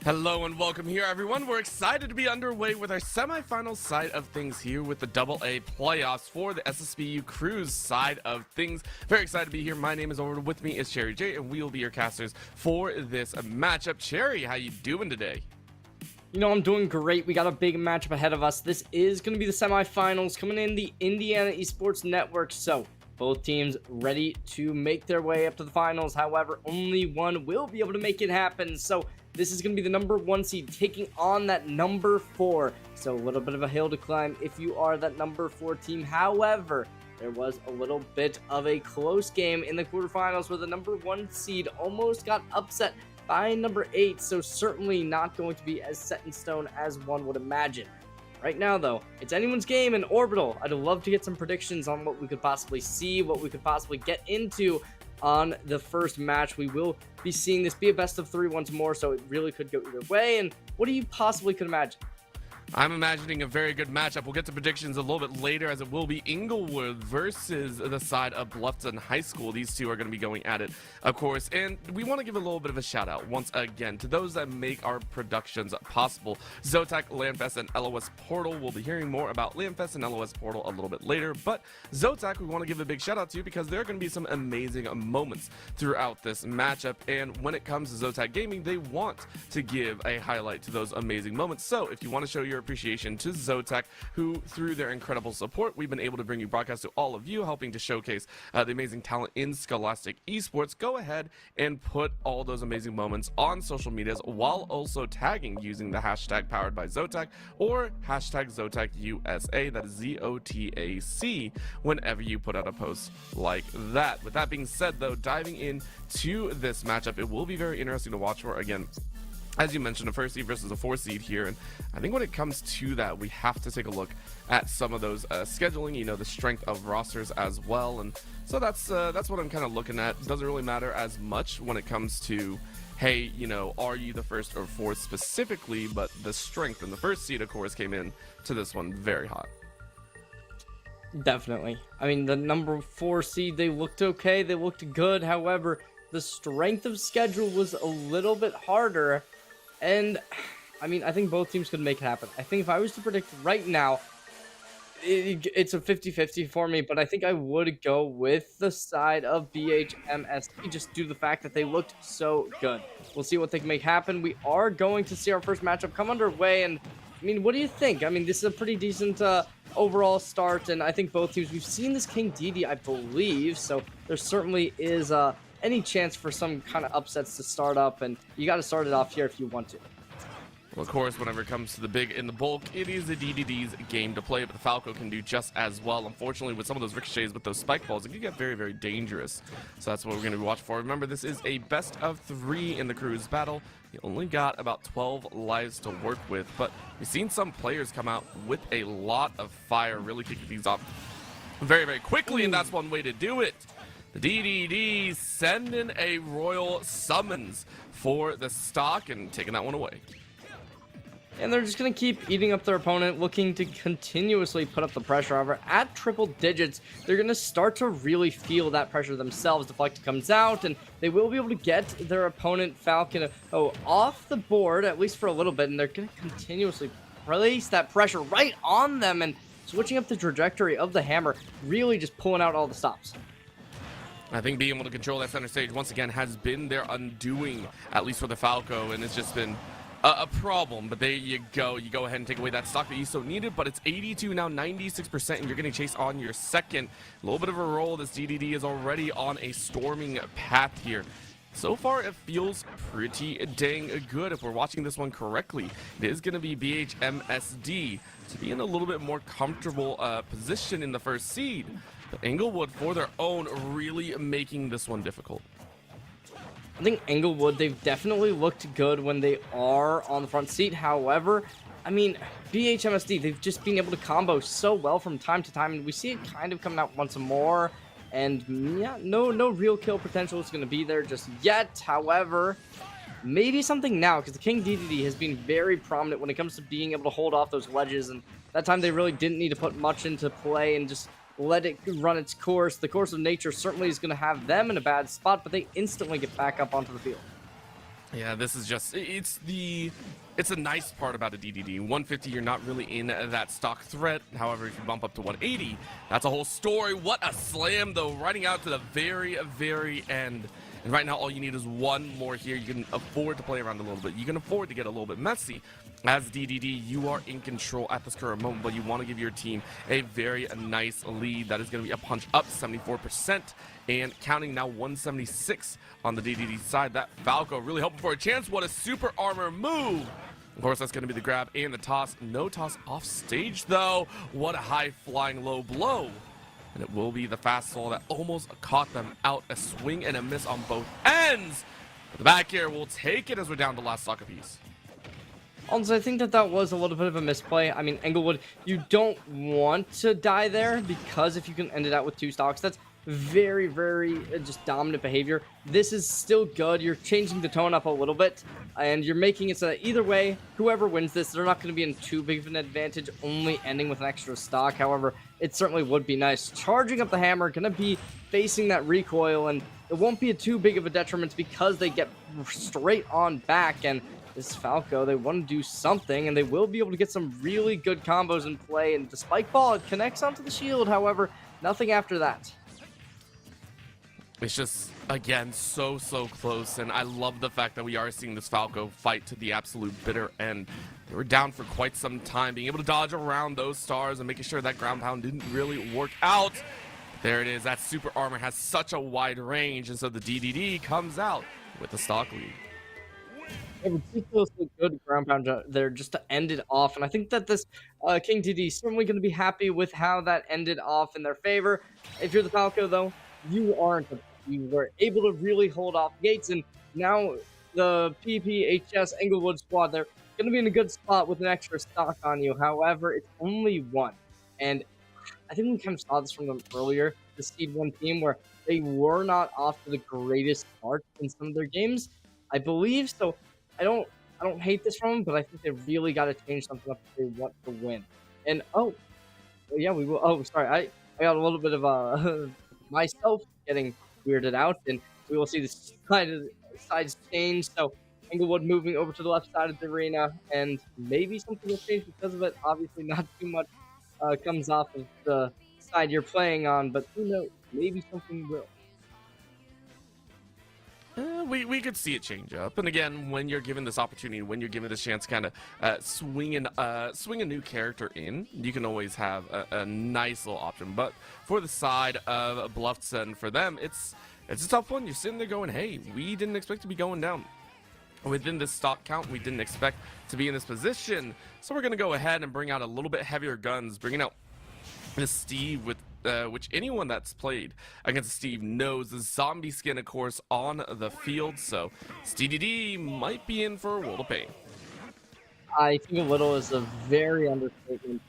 Hello and welcome here, everyone. We're excited to be underway with our semifinal side of things here with the AA playoffs for the SSBU Cruise side of things. Very excited to be here. My name is Over. With me is Cherry J, and we will be your casters for this matchup. Cherry, how you doing today? I'm doing great. We got a big matchup ahead of us. This is going to be the semifinals coming in the Indiana Esports Network. So both teams ready to make their way up to the finals. However, only one will be able to make it happen. So this is going to be the number 1 seed taking on that number 4. So a little bit of a hill to climb if you are that number 4 team. However, there was a little bit of a close game in the quarterfinals where the number 1 seed almost got upset by number 8. So certainly not going to be as set in stone as one would imagine. Right now, though, it's anyone's game in Orbital. I'd love to get some predictions on what we could possibly see, what we could possibly get into on the first match. We will be seeing this be a best of 3 once more, so it really could go either way. And what do you possibly could imagine? I'm imagining a very good matchup. We'll get to predictions a little bit later, as it will be Inglewood versus the side of Bluffton High School. These two are going to be going at it, of course. And we want to give a little bit of a shout out once again to those that make our productions possible. Zotac, Landfest, and LOS Portal. We'll be hearing more about Landfest and LOS Portal a little bit later. But Zotac, we want to give a big shout out to you because there are going to be some amazing moments throughout this matchup. And when it comes to Zotac Gaming, they want to give a highlight to those amazing moments. So if you want to show your appreciation to Zotac, who through their incredible support, we've been able to bring you broadcasts to all of you, helping to showcase the amazing talent in Scholastic Esports. Go ahead and put all those amazing moments on social medias while also tagging using the hashtag powered by Zotac or hashtag ZotacUSA, that is ZOTAC, whenever you put out a post like that. With that being said, though, diving into this matchup, it will be very interesting to watch for. Again, as you mentioned, a 1st seed versus a 4th seed here, and I think when it comes to that, we have to take a look at some of those scheduling, the strength of rosters as well, and so that's what I'm kind of looking at. Doesn't really matter as much when it comes to, hey, are you the 1st or 4th specifically, but the strength, and the 1st seed, of course, came in to this one very hot. Definitely. I mean, the number 4 seed, they looked okay, they looked good. However, the strength of schedule was a little bit harder. And, I mean, I think both teams could make it happen. I think if I was to predict right now, it's a 50-50 for me, but I think I would go with the side of BHMSD just due to the fact that they looked so good. We'll see what they can make happen. We are going to see our first matchup come underway, and, I mean, what do you think? I mean, this is a pretty decent overall start, and I think both teams, we've seen this King Didi, I believe, so there certainly is any chance for some kind of upsets to start up, and you got to start it off here if you want to. Well, of course, whenever it comes to the big in the bulk, it is the DDD's game to play, but the Falco can do just as well. Unfortunately, with some of those ricochets with those spike balls, it can get very, very dangerous. So that's what we're going to be watching for. Remember, this is a best of 3 in the Cruise battle. You only got about 12 lives to work with, but we've seen some players come out with a lot of fire, really kicking these off very, very quickly, and that's one way to do it. The DDD sending a royal summons for the stock and taking that one away. And they're just going to keep eating up their opponent, looking to continuously put up the pressure. However, at triple digits, they're going to start to really feel that pressure themselves. Deflect comes out, and they will be able to get their opponent Falcon off the board, at least for a little bit, and they're going to continuously place that pressure right on them and switching up the trajectory of the hammer, really just pulling out all the stops. I think being able to control that center stage once again has been their undoing, at least for the Falco, and it's just been a problem. But there you go. You go ahead and take away that stock that you so needed, but it's 82 now, 96%, and you're getting chased on your second. A little bit of a roll. This DDD is already on a storming path here. So far, it feels pretty dang good if we're watching this one correctly. It is going to be BHMSD to be in a little bit more comfortable position in the 1st seed. But Inglewood, for their own, really making this one difficult. I think Inglewood, they've definitely looked good when they are on the front seat. However, I mean, BHMSD, they've just been able to combo so well from time to time, and we see it kind of coming out once more. And yeah, no real kill potential is going to be there just yet. However, maybe something now, because the King DDD has been very prominent when it comes to being able to hold off those ledges, and that time they really didn't need to put much into play and just let it run its course. The course of nature certainly is going to have them in a bad spot, but they instantly get back up onto the field. Yeah, this is just, it's a nice part about a DDD. 150, you're not really in that stock threat. However, if you bump up to 180, that's a whole story. What a slam, though, riding out to the very, very end. And right now, all you need is one more here. You can afford to play around a little bit. You can afford to get a little bit messy. As DDD, you are in control at this current moment, but you want to give your team a very nice lead. That is going to be a punch up 74% and counting now 176 on the DDD side. That Falco really hoping for a chance. What a super armor move. Of course, that's going to be the grab and the toss. No toss off stage, though. What a high flying low blow. And it will be the fast soul that almost caught them out. A swing and a miss on both ends. But the back air will take it as we're down to last stock apiece. Honestly, I think that was a little bit of a misplay. I mean, Englewood, you don't want to die there because if you can end it out with 2 stocks, that's very, very just dominant behavior. This is still good. You're changing the tone up a little bit, and you're making it so that either way, whoever wins this, they're not going to be in too big of an advantage, only ending with an extra stock. However, it certainly would be nice. Charging up the hammer, going to be facing that recoil, and it won't be too big of a detriment because they get straight on back, and this Falco, they want to do something, and they will be able to get some really good combos in play, and the spike ball, it connects onto the shield, however, nothing after that. It's just, again, so close, and I love the fact that we are seeing this Falco fight to the absolute bitter end. They were down for quite some time, being able to dodge around those stars and making sure that ground pound didn't really work out. There it is, that super armor has such a wide range, and so the DDD comes out with the stock lead. A ridiculously good ground pound there just to end it off, and I think that this King DD is certainly going to be happy with how that ended off in their favor. If you're the Falco, though, you aren't. You were able to really hold off gates, and now the PPHS Englewood squad, they're going to be in a good spot with an extra stock on you. However, it's only 1, and I think we kind of saw this from them earlier, the Seed 1 team, where they were not off to the greatest start in some of their games, I believe. So I don't hate this from them, but I think they really got to change something up if they want to win. And yeah, we will. Oh, sorry, I got a little bit of myself getting weirded out, and we will see the sides change. So Englewood moving over to the left side of the arena, and maybe something will change because of it. Obviously, not too much comes off of the side you're playing on, but who knows? Maybe something will. We could see it change up, and again, when you're given this opportunity, when you're given this chance to kind of swing a new character in, you can always have a nice little option. But for the side of Bluffton, for them, it's a tough one. You're sitting there going, hey, we didn't expect to be going down within this stock count. We didn't expect to be in this position, so we're gonna go ahead and bring out a little bit heavier guns, bringing out this Steve with which anyone that's played against Steve knows the zombie skin, of course, on the field. So STDD might be in for a world of pain. I think a little is a very understatement.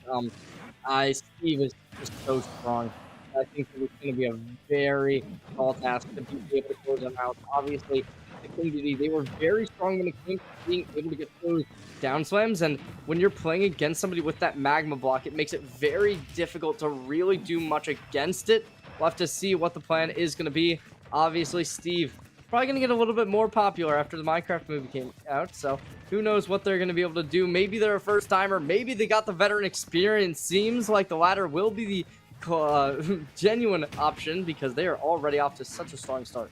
Steve is just so strong. I think that it's going to be a very tall task to be able to close them out. Obviously, the community, they were very strong when it came to being able to get those down slams, and when you're playing against somebody with that magma block, it makes it very difficult to really do much against it. We'll have to see what the plan is going to be. Obviously, Steve probably going to get a little bit more popular after the Minecraft movie came out, so who knows what they're going to be able to do. Maybe they're a first timer, maybe they got the veteran experience. Seems like the latter will be the genuine option because they are already off to such a strong start.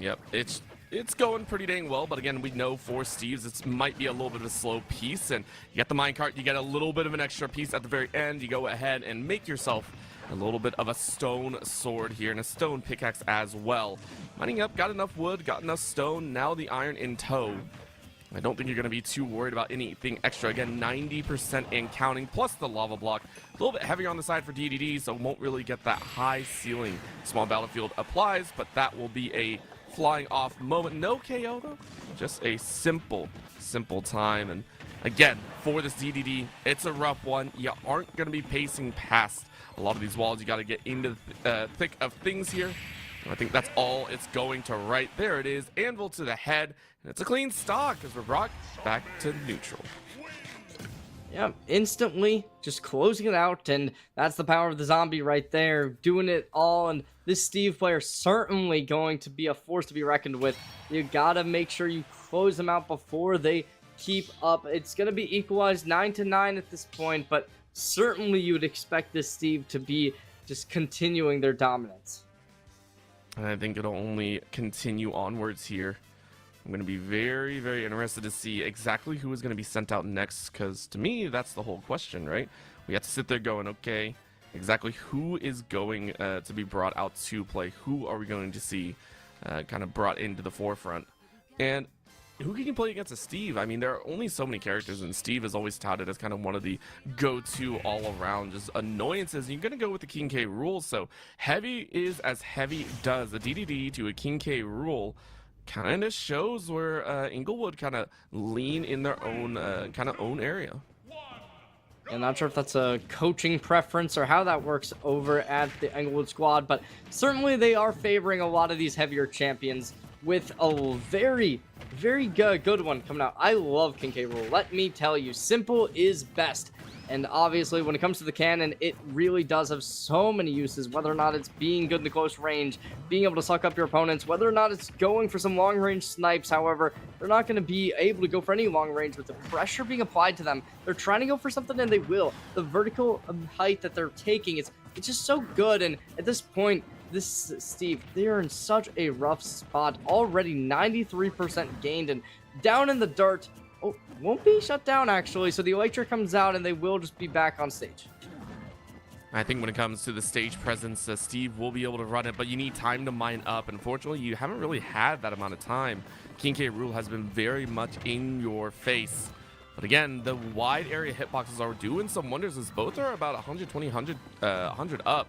Yep, it's going pretty dang well, but again, we know for Steve's it might be a little bit of a slow piece, and you get the minecart, you get a little bit of an extra piece at the very end. You go ahead and make yourself a little bit of a stone sword here and a stone pickaxe as well. Mining up, got enough wood, got enough stone, now the iron in tow. I don't think you're going to be too worried about anything extra. Again, 90% and counting, plus the lava block. A little bit heavier on the side for DDD, so won't really get that high ceiling. Small battlefield applies, but that will be a flying off moment. No KO though, just a simple time. And again, for this DDD, it's a rough one. You aren't going to be pacing past a lot of these walls. You got to get into the thick of things here. I think that's all it's going to right. There it is, anvil to the head, and it's a clean stock as we're brought back to neutral. Yeah, instantly just closing it out, and that's the power of the zombie right there, doing it all. And this Steve player certainly going to be a force to be reckoned with. You gotta make sure you close them out before they keep up. It's gonna be equalized 9-9 at this point, but certainly you would expect this Steve to be just continuing their dominance. And I think it'll only continue onwards here. I'm going to be very, very interested to see exactly who is going to be sent out next, because to me, that's the whole question, right? We have to sit there going, okay, exactly who is going to be brought out to play? Who are we going to see kind of brought into the forefront? And who can you play against a Steve? I mean, there are only so many characters, and Steve is always touted as kind of one of the go-to all-around just annoyances. You're going to go with the King K rule, so heavy is as heavy does. The DDD to a King K rule kind of shows where Inglewood kind of lean in their own own area. I'm not sure if that's a coaching preference or how that works over at the Inglewood squad, but certainly they are favoring a lot of these heavier champions with a very, very good one coming out. I love King K rule. Let me tell you, simple is best. And obviously, when it comes to the cannon, it really does have so many uses, whether or not it's being good in the close range, being able to suck up your opponents, whether or not it's going for some long-range snipes. However, they're not going to be able to go for any long range with the pressure being applied to them. They're trying to go for something, and they will. The vertical height that they're taking, it's just so good. And at this point, this Steve, they are in such a rough spot. Already 93% gained, and down in the dirt. Oh, won't be shut down, actually. So the Electric comes out, and they will just be back on stage. I think when it comes to the stage presence, Steve will be able to run it, but you need time to mine up. Unfortunately, you haven't really had that amount of time. King K rule has been very much in your face. But again, the wide area hitboxes are doing some wonders, as both are about 120, 100 up.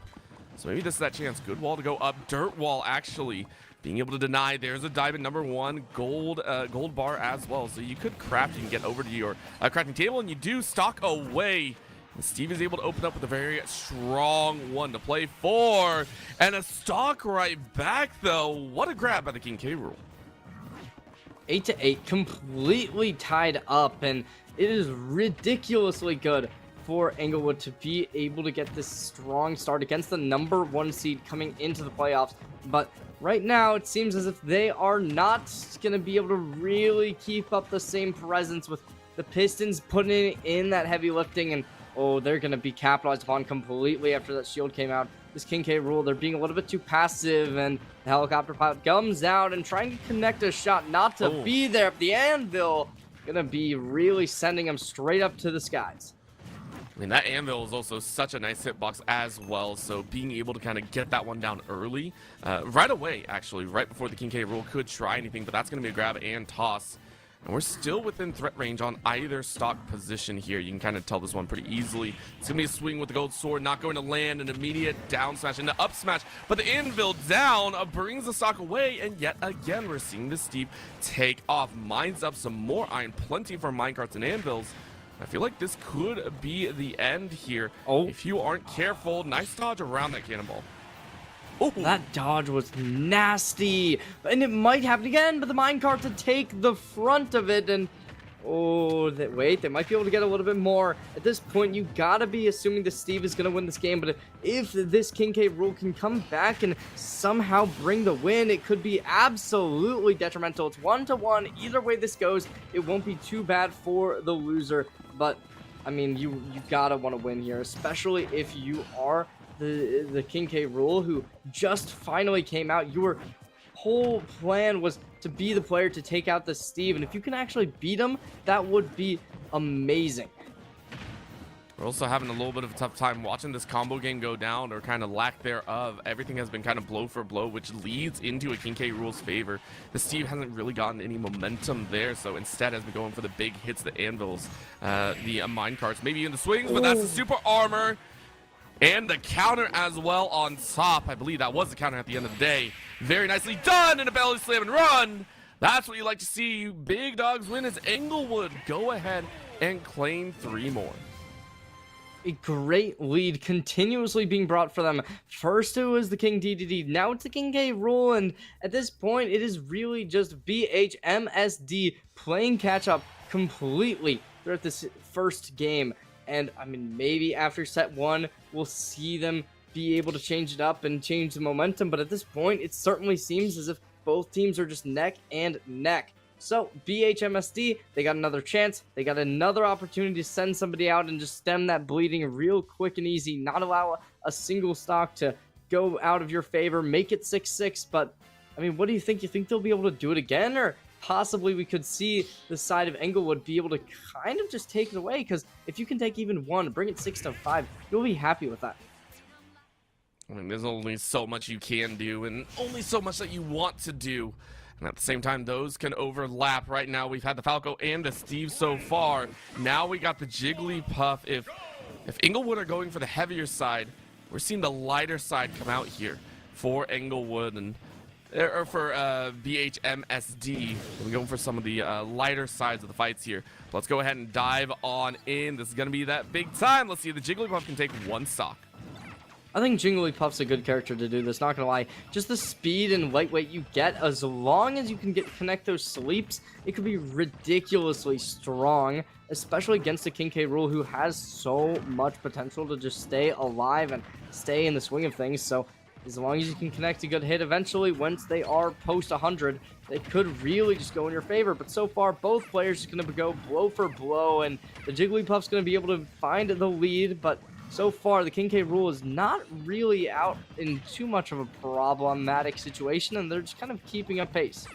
So maybe this is that chance. Good wall to go up. Dirt wall, actually. Being able to deny. There's a diamond #1 gold bar as well. So you could craft. You can get over to your crafting table, and you do stock away. And Steve is able to open up with a very strong one to play for. And a stock right back, though. What a grab by the King K rule. 8-8, completely tied up, and it is ridiculously good for Inglewood to be able to get this strong start against the #1 seed coming into the playoffs. But right now, it seems as if they are not going to be able to really keep up the same presence with the Pistons putting in that heavy lifting. And, oh, they're going to be capitalized upon completely after that shield came out. This King K rule, they're being a little bit too passive, and the helicopter pilot comes out and trying to connect a shot, not to be there. But the anvil going to be really sending them straight up to the skies. I mean, that anvil is also such a nice hitbox as well, so being able to kind of get that one down early, right away, actually, right before the King K rule could try anything, but that's going to be a grab and toss. And we're still within threat range on either stock position here. You can kind of tell this one pretty easily. It's going to be a swing with the gold sword, not going to land, an immediate down smash and an up smash, but the anvil down brings the stock away, and yet again, we're seeing this Steve take off. Mines up some more iron, plenty for minecarts and anvils. I feel like this could be the end here. If you aren't careful. Nice dodge around that cannonball. That dodge was nasty. And it might happen again, but the minecart to take the front of it. And, wait, they might be able to get a little bit more. At this point, you gotta be assuming that Steve is gonna win this game. But if this King K rule can come back and somehow bring the win, it could be absolutely detrimental. It's 1-1. Either way this goes, it won't be too bad for the loser. But, I mean, you gotta want to win here, especially if you are the King K rule, who just finally came out. Your whole plan was to be the player to take out the Steve, and if you can actually beat him, that would be amazing. We're also having a little bit of a tough time watching this combo game go down, or kind of lack thereof. Everything has been kind of blow for blow, which leads into a King K rule's favor. The Steve hasn't really gotten any momentum there, so instead has been going for the big hits, the anvils, the minecarts, maybe even the swings, but that's the super armor. And the counter as well on top. I believe that was the counter at the end of the day. Very nicely done, and a belly slam and run. That's what you like to see. Big dogs win as Inglewood go ahead and claim 3 more. A great lead continuously being brought for them. First it was the King DDD, now it's the King K rule, and at this point it is really just BHMSD playing catch up completely throughout this first game. And I mean, maybe after set 1, we'll see them be able to change it up and change the momentum. But at this point, it certainly seems as if both teams are just neck and neck. So BHMSD, they got another chance. They got another opportunity to send somebody out and just stem that bleeding real quick and easy. Not allow a single stock to go out of your favor. Make it 6-6. But I mean, what do you think? You think they'll be able to do it again? Or possibly we could see the side of Englewood be able to kind of just take it away? Because if you can take even one, bring it 6-5, you'll be happy with that. I mean, there's only so much you can do and only so much that you want to do. And at the same time, those can overlap. Right now, we've had the Falco and the Steve so far. Now we got the Jigglypuff. If Englewood are going for the heavier side, we're seeing the lighter side come out here for Englewood and or for BHMSD. We're going for some of the lighter sides of the fights here. Let's go ahead and dive on in. This is going to be that big time. Let's see if the Jigglypuff can take one stock. I think Jigglypuff's a good character to do this, not gonna lie. Just the speed and lightweight you get, as long as you can connect those sleeps, it could be ridiculously strong, especially against the King K. Rool, who has so much potential to just stay alive and stay in the swing of things. So as long as you can connect a good hit, eventually, once they are post 100, they could really just go in your favor. But so far, both players are going to go blow for blow, and the Jigglypuff's going to be able to find the lead, but so far, the King K. Rool is not really out in too much of a problematic situation, and they're just kind of keeping up pace.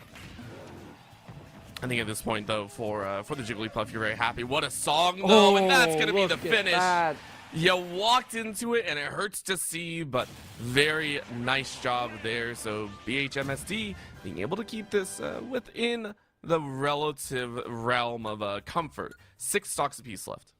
I think at this point, though, for the Jigglypuff, you're very happy. What a song, though, and that's going to be the finish. That. You walked into it, and it hurts to see, but very nice job there. So BHMSD being able to keep this within the relative realm of comfort. 6 stocks apiece left.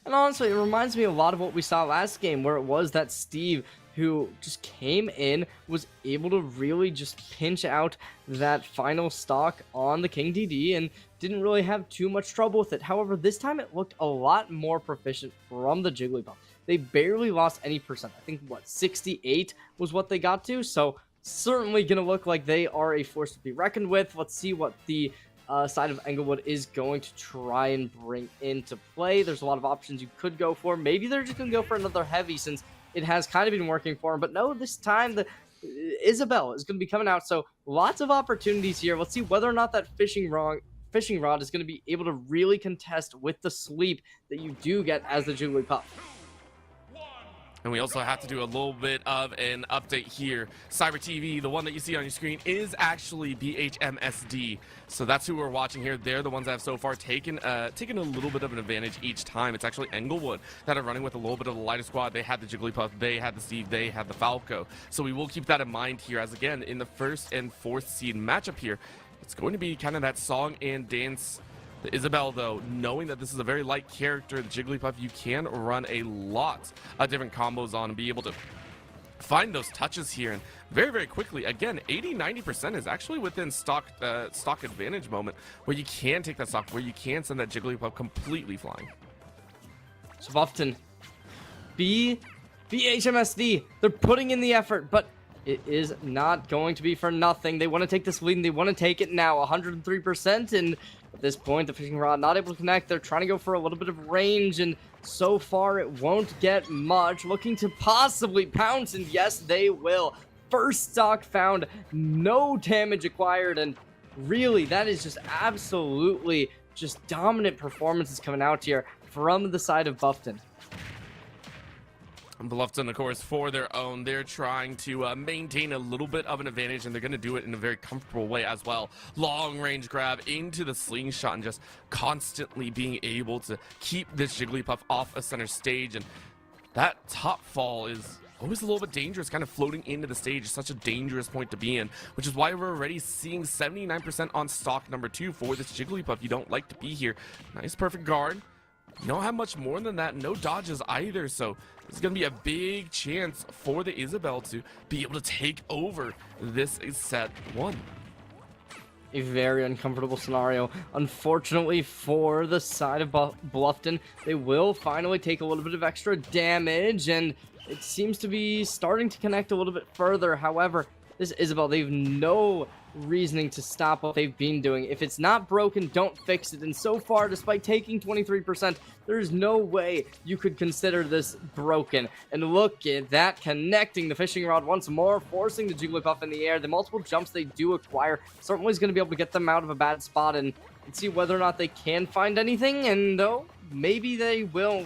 And honestly, it reminds me a lot of what we saw last game, where it was that Steve, who just came in, was able to really just pinch out that final stock on the King DD and didn't really have too much trouble with it. However, this time it looked a lot more proficient from the Jigglypuff. They barely lost any percent. I think, what, 68 was what they got to? So certainly going to look like they are a force to be reckoned with. Let's see what the side of Englewood is going to try and bring into play. There's a lot of options you could go for. Maybe they're just going to go for another heavy, since it has kind of been working for them. But no, this time the Isabel is going to be coming out. So lots of opportunities here. Let's see whether or not that fishing rod is going to be able to really contest with the sleep that you do get as the Jigglypuff. And we also have to do a little bit of an update here. Cyber TV, the one that you see on your screen, is actually BHMSD. So that's who we're watching here. They're the ones that have so far taken a little bit of an advantage each time. It's actually Englewood that are running with a little bit of the lighter squad. They had the Jigglypuff, they had the Steve, they had the Falco. So we will keep that in mind here, as again, in the 1st and 4th seed matchup here, it's going to be kind of that song and dance. The Isabel, though, knowing that this is a very light character, the Jigglypuff, you can run a lot of different combos on and be able to find those touches here. And very, very quickly, again, 80-90% is actually within stock advantage moment, where you can take that stock, where you can send that Jigglypuff completely flying. So Buffton, BHMSD, they're putting in the effort, but it is not going to be for nothing. They want to take this lead, and they want to take it now, 103%, and at this point, the fishing rod not able to connect. They're trying to go for a little bit of range, and so far it won't get much. Looking to possibly pounce, and yes, they will. First stock found, no damage acquired, and really, that is just absolutely just dominant performances coming out here from the side of Buffton. Bluffton, of course, for their own, they're trying to maintain a little bit of an advantage, and they're going to do it in a very comfortable way as well. Long range grab into the slingshot and just constantly being able to keep this Jigglypuff off a center stage. And that top fall is always a little bit dangerous, kind of floating into the stage. It's such a dangerous point to be in, which is why we're already seeing 79% on stock number 2 for this Jigglypuff. You don't like to be here. Nice perfect guard. You don't have much more than that. No dodges either, so it's going to be a big chance for the Isabel to be able to take over this set 1. A very uncomfortable scenario. Unfortunately for the side of Bluffton, they will finally take a little bit of extra damage, and it seems to be starting to connect a little bit further. However, this Isabel, they have no reasoning to stop what they've been doing. If it's not broken, don't fix it. And so far, despite taking 23%, there's no way you could consider this broken. And look at that, connecting the fishing rod once more, forcing the Jigglypuff in the air. The multiple jumps they do acquire certainly is going to be able to get them out of a bad spot and see whether or not they can find anything. And though, maybe they will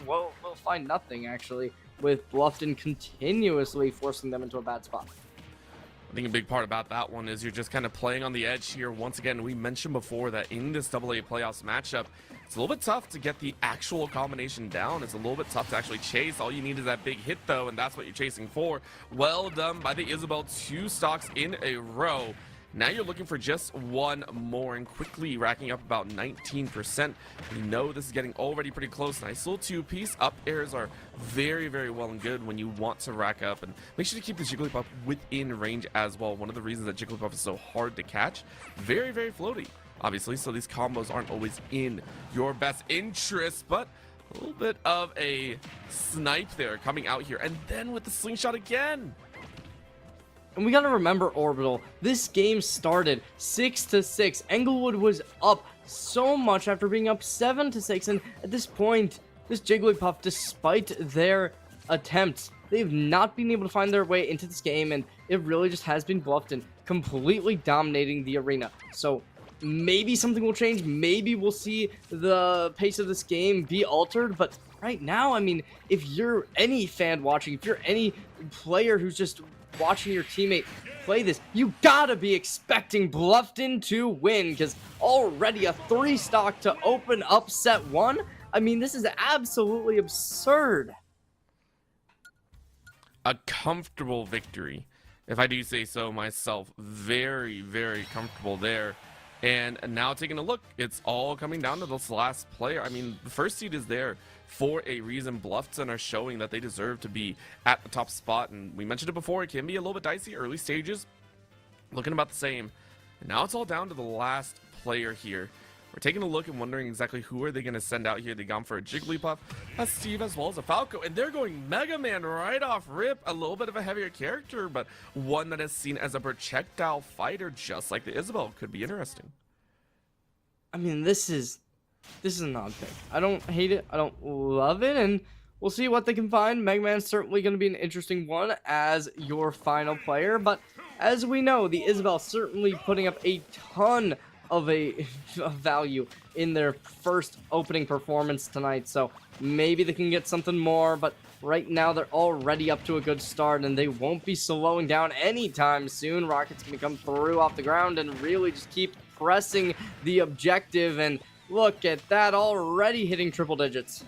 find nothing, actually, with Bluffton continuously forcing them into a bad spot. I think a big part about that one is you're just kind of playing on the edge here. Once again, we mentioned before that in this AA playoffs matchup, it's a little bit tough to get the actual combination down. It's a little bit tough to actually chase. All you need is that big hit, though, and that's what you're chasing for. Well done by the Isabel, 2 stocks in a row. Now you're looking for just one more and quickly racking up about 19%. You know this is getting already pretty close. Nice little 2-piece. Up airs are very, very well and good when you want to rack up. And make sure to keep the Jigglypuff within range as well. One of the reasons that Jigglypuff is so hard to catch. Very, very floaty, obviously. So these combos aren't always in your best interest, but a little bit of a snipe there coming out here. And then with the slingshot again. And we gotta remember, Orbital, this game started 6-6. Englewood was up so much after being up 7-6, and at this point, this Jigglypuff, despite their attempts, they've not been able to find their way into this game, and it really just has been Bluffton completely dominating the arena. So maybe something will change, maybe we'll see the pace of this game be altered, but right now, I mean, if you're any fan watching, if you're any player who's just watching your teammate play this, you gotta be expecting Bluffton to win, because already a 3-stock to open up set 1. I mean, this is absolutely absurd. A comfortable victory, if I do say so myself. Very, very comfortable there. And now taking a look, it's all coming down to this last player. I mean, the first seed is there for a reason. Bluffton are showing that they deserve to be at the top spot, and we mentioned it before, it can be a little bit dicey early stages, looking about the same. And now it's all down to the last player here. We're taking a look and wondering exactly who are they going to send out here. They gone for a Jigglypuff, a Steve, as well as a Falco, and they're going Mega Man right off rip. A little bit of a heavier character, but one that is seen as a projectile fighter, just like the Isabel. Could be interesting. I mean, this is an odd pick. I don't hate it, I don't love it, and we'll see what they can find. Mega Man's certainly going to be an interesting one as your final player, but as we know, the Isabel certainly putting up a ton of value in their first opening performance tonight, so maybe they can get something more, but right now they're already up to a good start, and they won't be slowing down anytime soon. Rocket's going to come through off the ground and really just keep pressing the objective, and look at that, already hitting triple digits.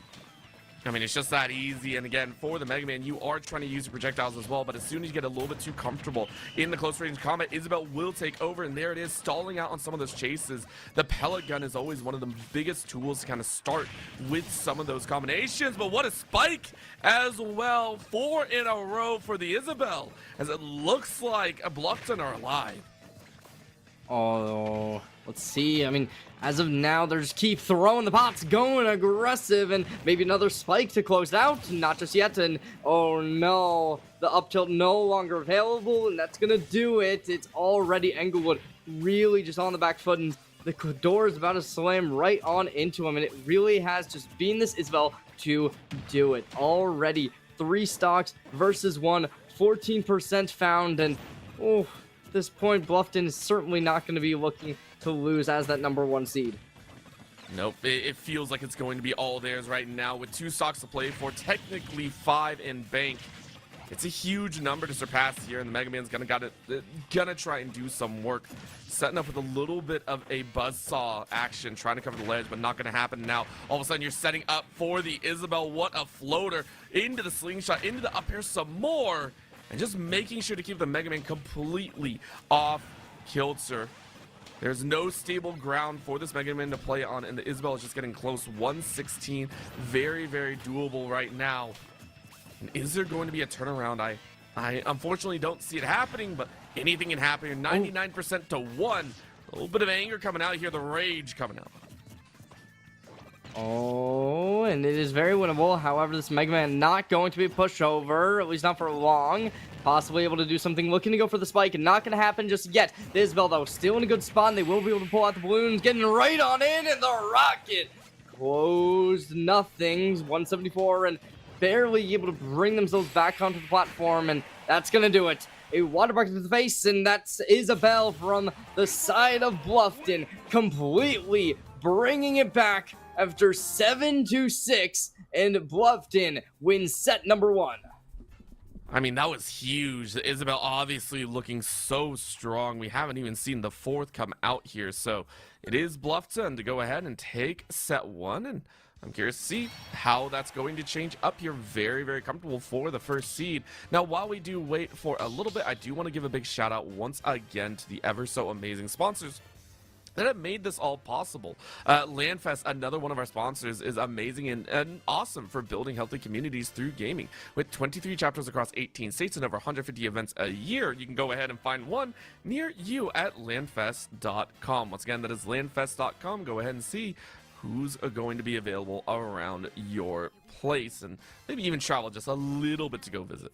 I mean, it's just that easy. And again, for the Mega Man, you are trying to use your projectiles as well, but as soon as you get a little bit too comfortable in the close range combat, Isabel will take over, and there it is, stalling out on some of those chases. The pellet gun is always one of the biggest tools to kind of start with some of those combinations, but what a spike as well. 4 in a row for the Isabel, as it looks like Bluffton are alive. Oh, let's see. I mean, as of now, they're just keep throwing the pots, going aggressive, and maybe another spike to close out. Not just yet, and oh no, the up tilt no longer available, and that's gonna do it. It's already Englewood really just on the back foot, and the door is about to slam right on into him, and it really has just been this Isabel to do it. Already 3 stocks versus 1, 14% found, and oh, at this point, Bluffton is certainly not going to be looking to lose as that number 1 seed. Nope, it feels like it's going to be all theirs right now with 2 stocks to play for, technically 5 in bank. It's a huge number to surpass here, and the Mega Man's gonna try and do some work, setting up with a little bit of a buzzsaw action, trying to cover the ledge, but not gonna happen now. All of a sudden, you're setting up for the Isabel. What a floater into the slingshot, into the up air some more, and just making sure to keep the Mega Man completely off kilter. There's no stable ground for this Mega Man to play on, and the Isabel is just getting close. 116, very, very doable right now. And is there going to be a turnaround? I unfortunately don't see it happening, but anything can happen. 99% to 1. A little bit of anger coming out here, the rage coming out. Oh, and it is very winnable. However, this Mega Man not going to be pushed over, at least not for long. Possibly able to do something, looking to go for the spike, and not going to happen just yet. The Isabel, though, still in a good spot, and they will be able to pull out the balloons, getting right on in, and the rocket closed nothings. 174, and barely able to bring themselves back onto the platform, and that's going to do it. A water bucket to the face, and that's Isabel from the side of Bluffton, completely bringing it back after 7-6, and Bluffton wins set number 1. I mean, that was huge. Isabel obviously looking so strong. We haven't even seen the 4th come out here, so it is Bluffton to go ahead and take set 1, and I'm curious to see how that's going to change up here. Very, very comfortable for the first seed. Now, while we do wait for a little bit, I do want to give a big shout out once again to the ever so amazing sponsors that have made this all possible. LandFest, another one of our sponsors, is amazing and awesome for building healthy communities through gaming. With 23 chapters across 18 states and over 150 events a year, you can go ahead and find one near you at landfest.com. Once again, that is landfest.com. Go ahead and see who's going to be available around your place, and maybe even travel just a little bit to go visit.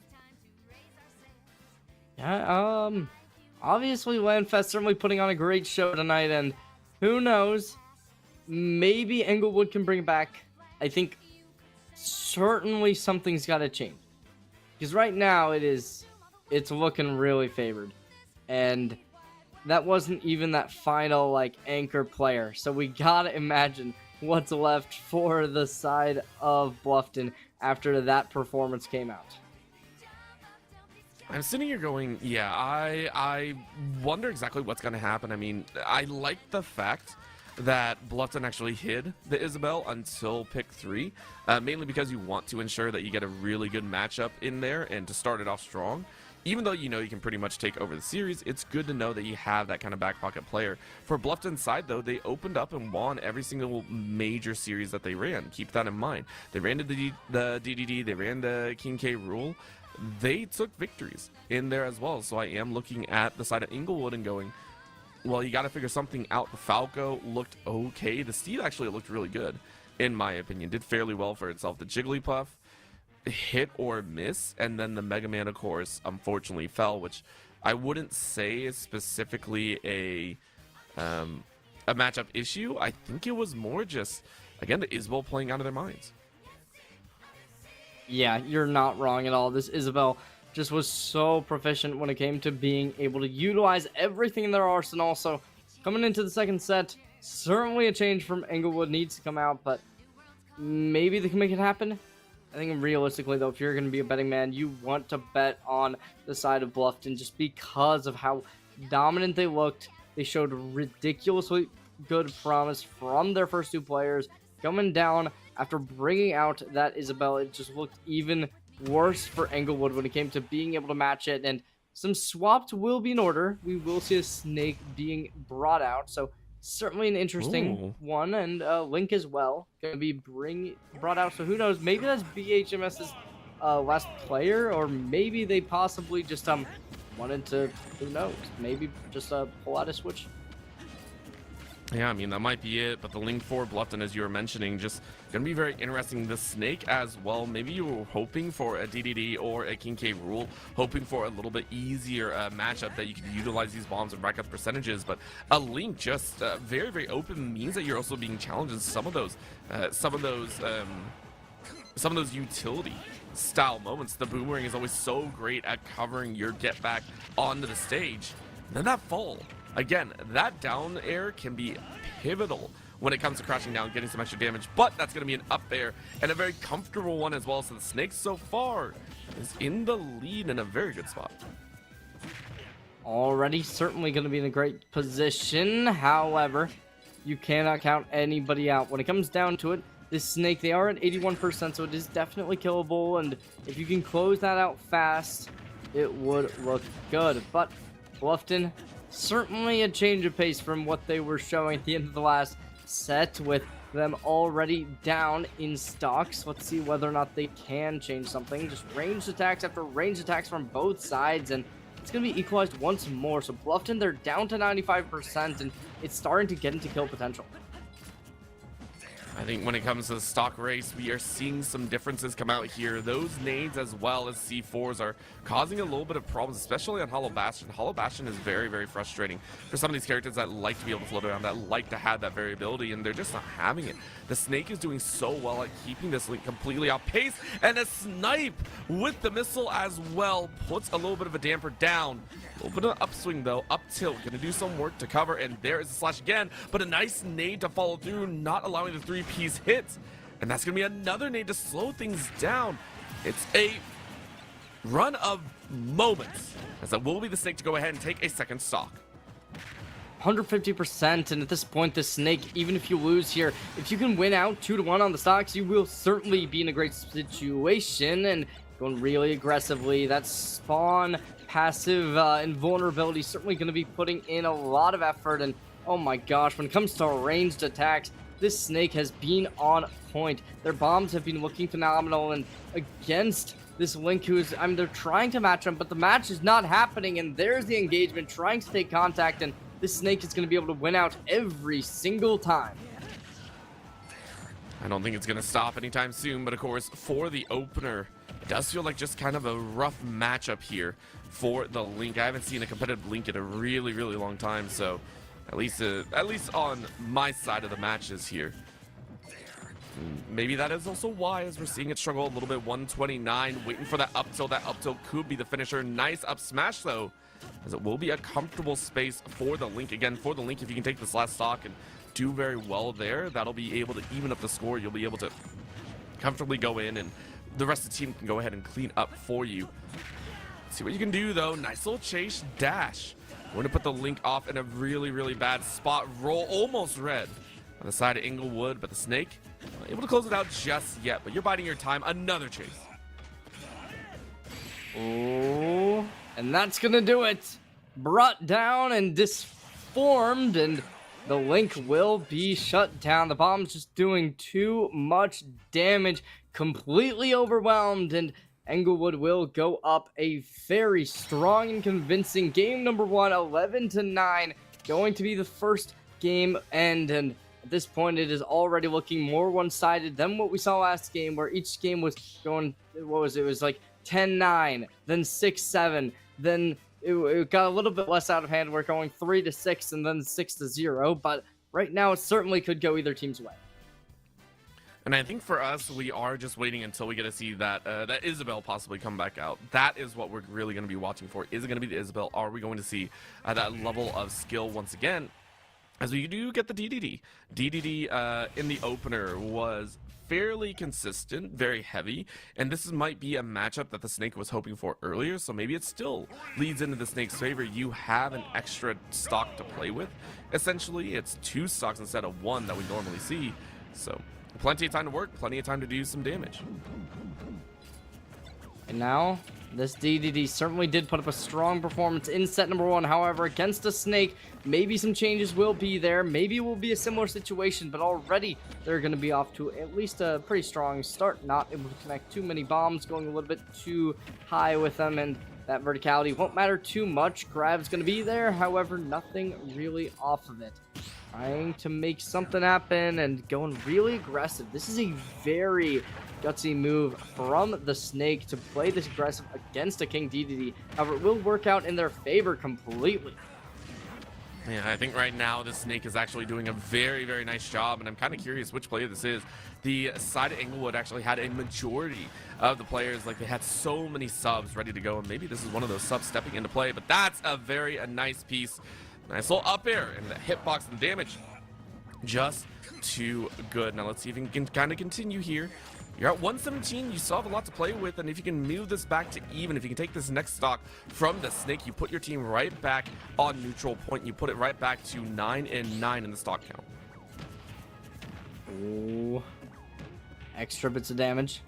Yeah, obviously LandFest certainly putting on a great show tonight, and who knows, maybe Englewood can bring it back. I think certainly something's got to change, because right now it's looking really favored, and that wasn't even that final like anchor player, so we gotta imagine what's left for the side of Bluffton after that performance came out. I'm sitting here going, yeah, I wonder exactly what's going to happen. I mean, I like the fact that Bluffton actually hid the Isabel until pick 3, mainly because you want to ensure that you get a really good matchup in there and to start it off strong. Even though you know you can pretty much take over the series, it's good to know that you have that kind of back pocket player. For Bluffton's side, though, they opened up and won every single major series that they ran. Keep that in mind. They ran the DDD, they ran the King K rule. They took victories in there as well. So I am looking at the side of Inglewood and going, well, you got to figure something out. The Falco looked okay. The Steed actually looked really good, in my opinion. Did fairly well for itself. The Jigglypuff hit or miss, and then the Mega Man, of course, unfortunately fell, which I wouldn't say is specifically a matchup issue. I think it was more just, again, the Isabel playing out of their minds. Yeah, you're not wrong at all. This Isabel just was so proficient when it came to being able to utilize everything in their arsenal. So coming into the second set, certainly a change from Englewood needs to come out, but maybe they can make it happen. I think realistically, though, if you're going to be a betting man, you want to bet on the side of Bluffton just because of how dominant they looked. They showed ridiculously good promise from their first 2 players. Coming down after bringing out that Isabel, it just looked even worse for Englewood when it came to being able to match it. And some swaps will be in order. We will see a snake being brought out. So certainly an interesting one. And Link as well going to be brought out. So who knows? Maybe that's BHMS's last player, or maybe they possibly just wanted to, who knows, maybe just pull out a switch. Yeah, I mean, that might be it, but the Link for Bluffton, as you were mentioning, just going to be very interesting. The Snake as well, maybe you were hoping for a DDD or a King K rule, hoping for a little bit easier matchup that you could utilize these bombs and rack up percentages, but a Link just very, very open means that you're also being challenged in some of those utility style moments. The boomerang is always so great at covering your get back onto the stage. And then that fall. Again, that down air can be pivotal when it comes to crashing down, getting some extra damage, but that's going to be an up air and a very comfortable one as well. So the Snake so far is in the lead in a very good spot. Already certainly going to be in a great position. However, you cannot count anybody out. When it comes down to it, this Snake, they are at 81%, so it is definitely killable. And if you can close that out fast, it would look good. But Bluffton, certainly a change of pace from what they were showing at the end of the last set, with them already down in stocks. Let's see whether or not they can change something. Just ranged attacks after ranged attacks from both sides, and it's going to be equalized once more. So Bluffton, they're down to 95%, and it's starting to get into kill potential. I think when it comes to the stock race, we are seeing some differences come out here. Those nades as well as C4s are causing a little bit of problems, especially on Hollow Bastion. Hollow Bastion is very, very frustrating for some of these characters that like to be able to float around, that like to have that variability, and they're just not having it. The Snake is doing so well at keeping this Link completely off pace, and a snipe with the missile as well puts a little bit of a damper down. A little bit of upswing though, up tilt, gonna do some work to cover, and there is the slash again, but a nice nade to follow through, not allowing the 3-piece hit, and that's gonna be another nade to slow things down. It's a run of moments, as that will be the Snake to go ahead and take a second stock. 150%, and at this point, the Snake, even if you lose here, if you can win out 2-1 on the stocks, you will certainly be in a great situation, and going really aggressively. That spawn passive invulnerability certainly going to be putting in a lot of effort, and oh my gosh, when it comes to ranged attacks, this Snake has been on point. Their bombs have been looking phenomenal, and against this Link who is, I mean, they're trying to match him, but the match is not happening, and there's the engagement, trying to take contact, and this Snake is going to be able to win out every single time. I don't think it's going to stop anytime soon, but of course, for the opener, it does feel like just kind of a rough matchup here for the Link. I haven't seen a competitive Link in a really, really long time, so at least on my side of the matches here. Maybe that is also why, as we're seeing it struggle a little bit. 129, waiting for that up tilt. That up tilt could be the finisher. Nice up smash, though, as it will be a comfortable space for the Link. Again, for the Link, if you can take this last stock and do very well there, that'll be able to even up the score. You'll be able to comfortably go in, and the rest of the team can go ahead and clean up for you. See what you can do, though. Nice little chase dash. We're going to put the Link off in a really, really bad spot. Roll almost red on the side of Inglewood, but the Snake not able to close it out just yet. But you're biding your time. Another chase. Oh, and that's going to do it. Brought down and disformed, and the Link will be shut down. The bomb's just doing too much damage. Completely overwhelmed, and Englewood will go up a very strong and convincing game number 1, 11-9, going to be the first game end, and at this point it is already looking more one-sided than what we saw last game, where each game was going, what was it, it was like 10-9, then 6-7, then it got a little bit less out of hand. We're going 3-6 and then 6-0, but right now it certainly could go either team's way. And I think for us, we are just waiting until we get to see that that Isabel possibly come back out. That is what we're really going to be watching for. Is it going to be the Isabel? Are we going to see that level of skill once again? As we do get the DDD. DDD in the opener was fairly consistent, very heavy, and this might be a matchup that the Snake was hoping for earlier, so maybe it still leads into the Snake's favor. You have an extra stock to play with. Essentially, it's 2 stocks instead of 1 that we normally see, so plenty of time to work, plenty of time to do some damage. And now, this DDD certainly did put up a strong performance in set number 1. However, against a Snake, maybe some changes will be there. Maybe it will be a similar situation, but already they're going to be off to at least a pretty strong start. Not able to connect too many bombs, going a little bit too high with them, and that verticality won't matter too much. Grab's going to be there, however, nothing really off of it. Trying to make something happen and going really aggressive. This is a very gutsy move from the Snake to play this aggressive against a King DDD. However, it will work out in their favor completely. Yeah, I think right now the Snake is actually doing a very, very nice job, and I'm kind of curious which player this is. The side of Inglewood actually had a majority of the players, like they had so many subs ready to go, and maybe this is one of those subs stepping into play, but that's a very nice piece. Nice little up air, and the hitbox and damage just too good. Now let's see if we can kind of continue here. You're at 117, you still have a lot to play with, and if you can move this back to even, if you can take this next stock from the Snake, you put your team right back on neutral point. You put it right back to 9-9 in the stock count. Ooh. Extra bits of damage.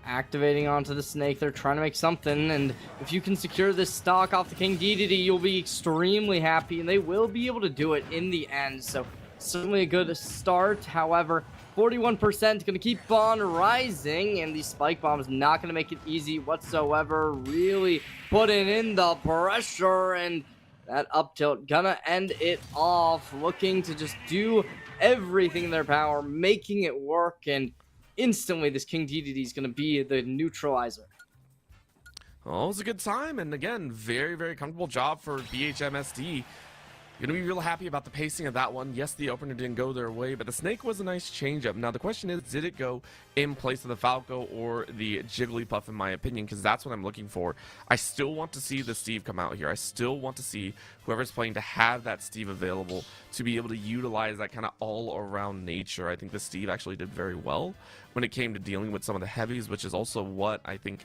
Activating onto the Snake. They're trying to make something, and if you can secure this stock off the King DDD, you'll be extremely happy, and they will be able to do it in the end. So certainly a good start. However, 41% going to keep on rising, and the spike bomb is not going to make it easy whatsoever. Really putting in the pressure, and that up tilt gonna end it off. Looking to just do everything in their power, making it work, and instantly this King DDD is going to be the neutralizer. Oh, it was a good time, and again, very, very comfortable job for BHMSD. Gonna be real happy about the pacing of that one. Yes, the opener didn't go their way, but the Snake was a nice changeup. Now, the question is, did it go in place of the Falco or the Jigglypuff, in my opinion? Because that's what I'm looking for. I still want to see the Steve come out here. I still want to see whoever's playing to have that Steve available to be able to utilize that kind of all-around nature. I think the Steve actually did very well when it came to dealing with some of the heavies, which is also what I think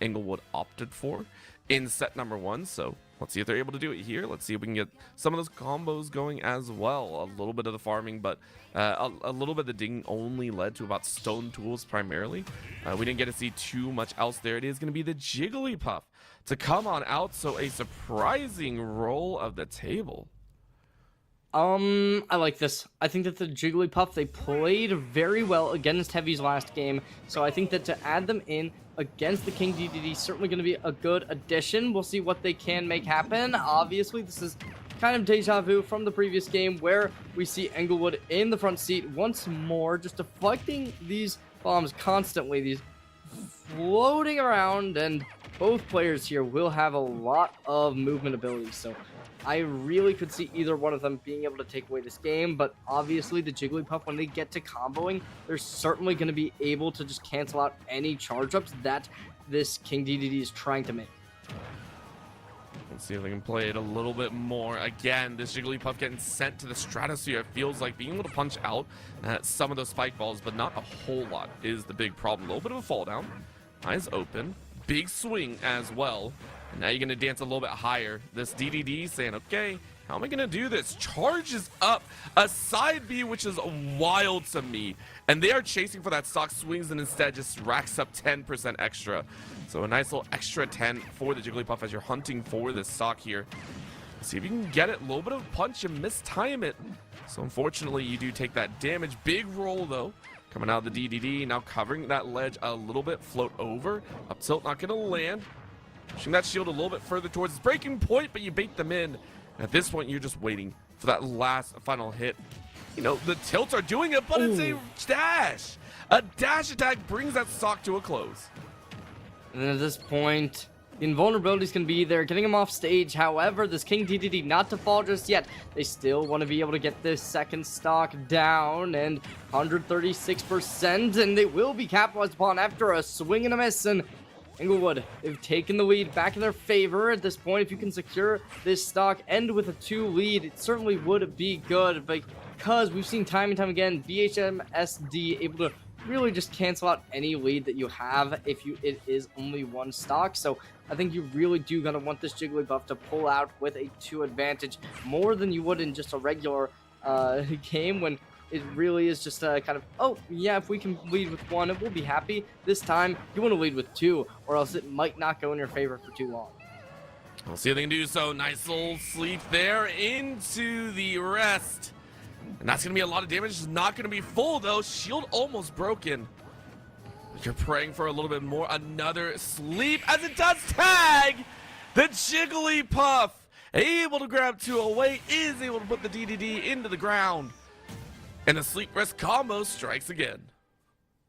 Inglewood opted for in set number 1. So let's see if they're able to do it here. Let's see if we can get some of those combos going as well. A little bit of the farming, but a little bit of the digging only led to about stone tools primarily. We didn't get to see too much else there. It is going to be the Jigglypuff to come on out. So a surprising roll of the table. I like this. I think that the Jigglypuff, they played very well against Heavy's last game. So I think that to add them in against the King DDD is certainly going to be a good addition. We'll see what they can make happen. Obviously, this is kind of deja vu from the previous game where we see Inglewood in the front seat once more, just deflecting these bombs constantly, these floating around, and both players here will have a lot of movement ability. So I really could see either one of them being able to take away this game, but obviously the Jigglypuff, when they get to comboing, they're certainly going to be able to just cancel out any charge-ups that this King DDD is trying to make. Let's see if they can play it a little bit more. Again, this Jigglypuff getting sent to the stratosphere. It feels like being able to punch out some of those spike balls, but not a whole lot is the big problem. A little bit of a fall down. Eyes open. Big swing as well. And now you're going to dance a little bit higher. This DDD saying, okay, how am I going to do this? Charges up a side B, which is wild to me. And they are chasing for that stock, swings, and instead just racks up 10% extra. So a nice little extra 10 for the Jigglypuff as you're hunting for this stock here. See if you can get it. A little bit of a punch and mistime it. So unfortunately, you do take that damage. Big roll, though. Coming out of the DDD, now covering that ledge a little bit. Float over. Up tilt, not going to land. Pushing that shield a little bit further towards its breaking point, but you bait them in. And at this point, you're just waiting for that last final hit. You know, the tilts are doing it, but it's a dash. A dash attack brings that stock to a close. And at this point, the invulnerability is going to be there, getting him off stage. However, this King DDD not to fall just yet. They still want to be able to get this second stock down, and 136%, and they will be capitalized upon after a swing and a miss. And Inglewood, they've taken the lead back in their favor at this point. If you can secure this stock, end with a 2 lead, it certainly would be good, because we've seen time and time again, BHMSD able to really just cancel out any lead that you have if it is only 1 stock. So I think you really do gonna want this Jigglypuff to pull out with a 2 advantage more than you would in just a regular game, when it really is just kind of, oh yeah, if we can lead with 1, we'll be happy. This time you want to lead with 2, or else it might not go in your favor for too long. We'll see if they can do so. Nice little sleep there into the rest. And that's going to be a lot of damage. It's not going to be full, though. Shield almost broken. You're praying for a little bit more. Another sleep as it does tag the Jigglypuff. Able to grab 2 away. Is able to put the DDD into the ground. And the sleep rest combo strikes again.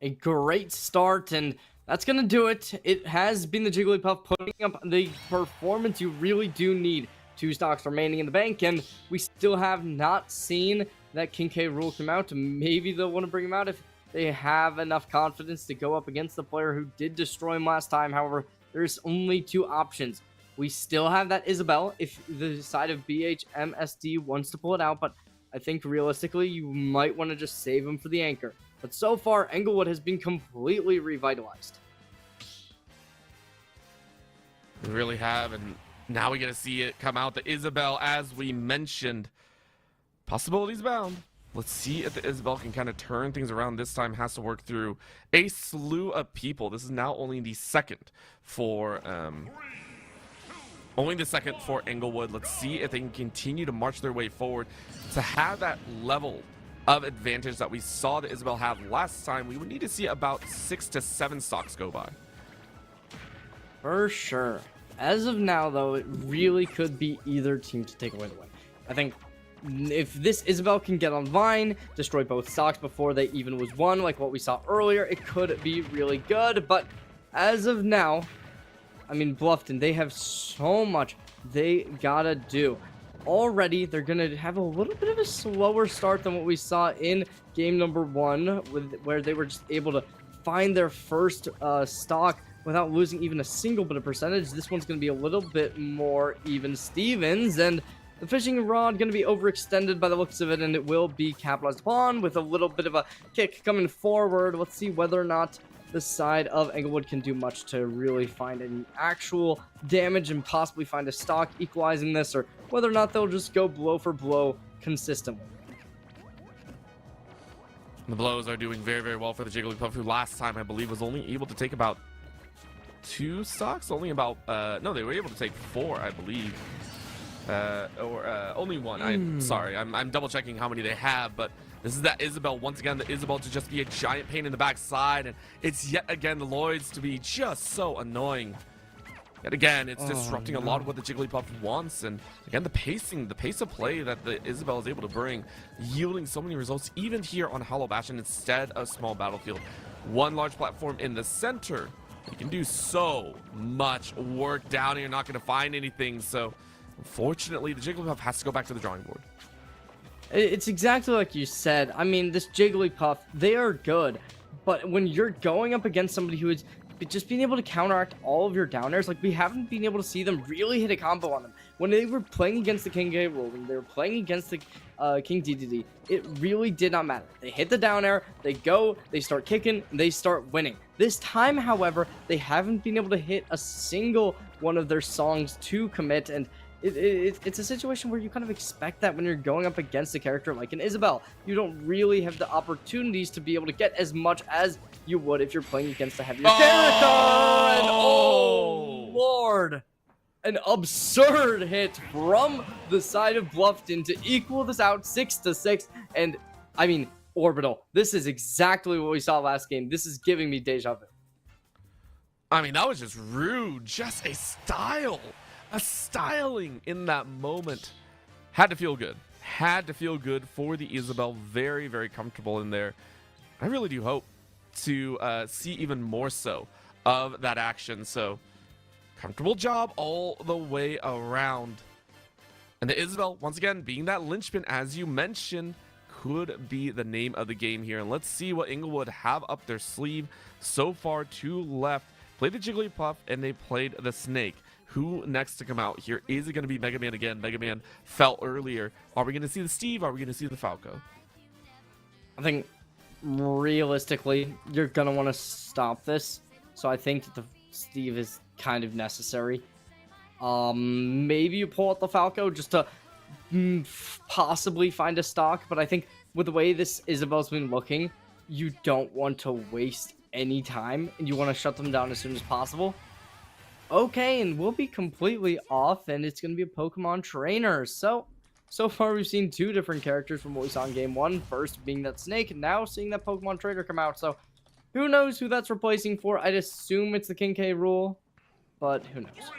A great start, and that's going to do it. It has been the Jigglypuff putting up the performance you really do need. 2 stocks remaining in the bank, and we still have not seen that King K rule come out. Maybe they'll want to bring him out if they have enough confidence to go up against the player who did destroy him last time. However, there's only 2 options. We still have that Isabel if the side of BHMSD wants to pull it out, but I think realistically you might want to just save him for the anchor. But so far, Inglewood has been completely revitalized. We really have, and now we get to see it come out. The Isabel, as we mentioned, possibilities abound. Let's see if the Isabel can kind of turn things around. This time has to work through a slew of people. This is now only the second for Inglewood. Let's see if they can continue to march their way forward to have that level of advantage that we saw the Isabel have last time. We would need to see about 6 to 7 stocks go by. For sure. As of now, though, it really could be either team to take away the win. I think If this Isabel can get online, destroy both stocks before they even was won, like what we saw earlier, it could be really good. But as of now, I mean, Bluffton, they have so much they gotta do. Already, they're gonna have a little bit of a slower start than what we saw in game number 1, where they were just able to find their first stock without losing even a single bit of percentage. This one's gonna be a little bit more even Stevens, and the fishing rod going to be overextended by the looks of it, and it will be capitalized upon with a little bit of a kick coming forward. Let's see whether or not the side of Englewood can do much to really find any actual damage and possibly find a stock equalizing this, or whether or not they'll just go blow for blow consistently. The blows are doing very, very well for the Jigglypuff, who last time I believe was only able to take about 2 stocks. Only about no, they were able to take 4, I believe. Only 1. I'm sorry, I'm double checking how many they have, but this is that Isabel once again. The Isabel to just be a giant pain in the backside, and it's yet again the Lloyds to be just so annoying. Yet again, it's disrupting a lot of what the Jigglypuff wants, and again the pace of play that the Isabel is able to bring, yielding so many results even here on Hollow Bastion instead of small battlefield. One large platform in the center. You can do so much work down here. You're not going to find anything, so unfortunately, the Jigglypuff has to go back to the drawing board. It's exactly like you said. I mean, this Jigglypuff, they are good, but when you're going up against somebody who is just being able to counteract all of your down airs, like we haven't been able to see them really hit a combo on them. When they were playing against the King K. Roll, when they were playing against the King DDD, it really did not matter. They hit the down air, they go, they start kicking, and they start winning. This time, however, they haven't been able to hit a single one of their songs to commit, and it's a situation where you kind of expect that when you're going up against a character like an Isabel. You don't really have the opportunities to be able to get as much as you would if you're playing against a heavier character. And oh lord, an absurd hit from the side of Bluffton to equal this out 6-6. And I mean, Orbital, this is exactly what we saw last game. This is giving me deja vu. I mean, that was just rude. Just a styling in that moment. Had to feel good. Had to feel good for the Isabel. Very, very comfortable in there. I really do hope to see even more so of that action. So, comfortable job all the way around. And the Isabel, once again, being that linchpin, as you mentioned, could be the name of the game here. And let's see what Inglewood have up their sleeve. So far, 2 left. Played the Jigglypuff, and they played the Snake. Who next to come out here? Is it going to be Mega Man again? Mega Man fell earlier. Are we going to see the Steve? Are we going to see the Falco? I think realistically, you're going to want to stop this. So I think that the Steve is kind of necessary. Maybe you pull out the Falco just to possibly find a stock. But I think with the way this Isabel's been looking, you don't want to waste any time. And you want to shut them down as soon as possible. Okay, and we'll be completely off, and it's going to be a Pokemon trainer. So far we've seen 2 different characters from what we saw in game 1. First being that Snake, and now seeing that Pokemon trainer come out. So who knows who that's replacing for? I'd assume it's the King K. Rool, but who knows?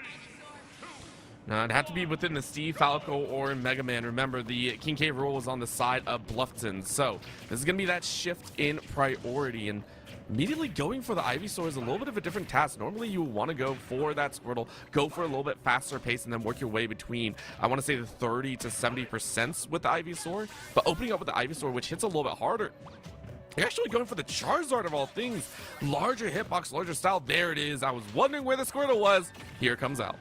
Now, it'd have to be within the Steve, Falco, or Mega Man. Remember, the King K. Rool was on the side of Bluffton. So this is going to be that shift in priority, and immediately going for the Ivysaur is a little bit of a different task. Normally you want to go for that Squirtle, go for a little bit faster pace, and then work your way between, I want to say, the 30 to 70% with the Ivysaur. But opening up with the Ivysaur, which hits a little bit harder, you're actually going for the Charizard of all things. Larger hitbox, larger style. There it is. I was wondering where the Squirtle was. Here it comes out.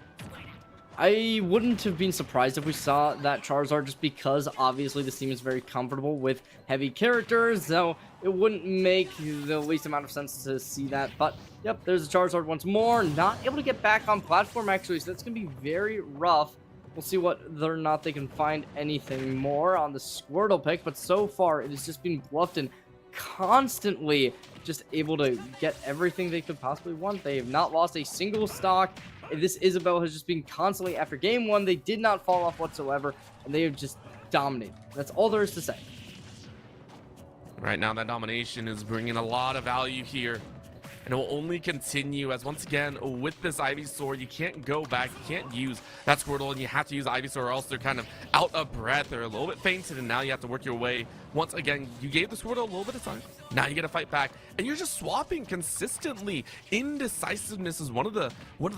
I wouldn't have been surprised if we saw that Charizard, just because obviously this team is very comfortable with heavy characters, so it wouldn't make the least amount of sense to see that. But yep, there's a Charizard once more, not able to get back on platform actually, so that's going to be very rough. We'll see whether or not they can find anything more on the Squirtle pick, but so far it has just been Bluffton constantly just able to get everything they could possibly want. They have not lost a single stock. This Isabel has just been constantly, after game 1, they did not fall off whatsoever, and they have just dominated. That's all there is to say. Right now, that domination is bringing a lot of value here. and it will only continue as, once again, with this Ivysaur, you can't go back, you can't use that Squirtle, and you have to use Ivysaur or else they're kind of out of breath or a little bit fainted, and now you have to work your way. Once again, you gave the Squirtle a little bit of time, now you get to fight back, and you're just swapping consistently. Indecisiveness is one of the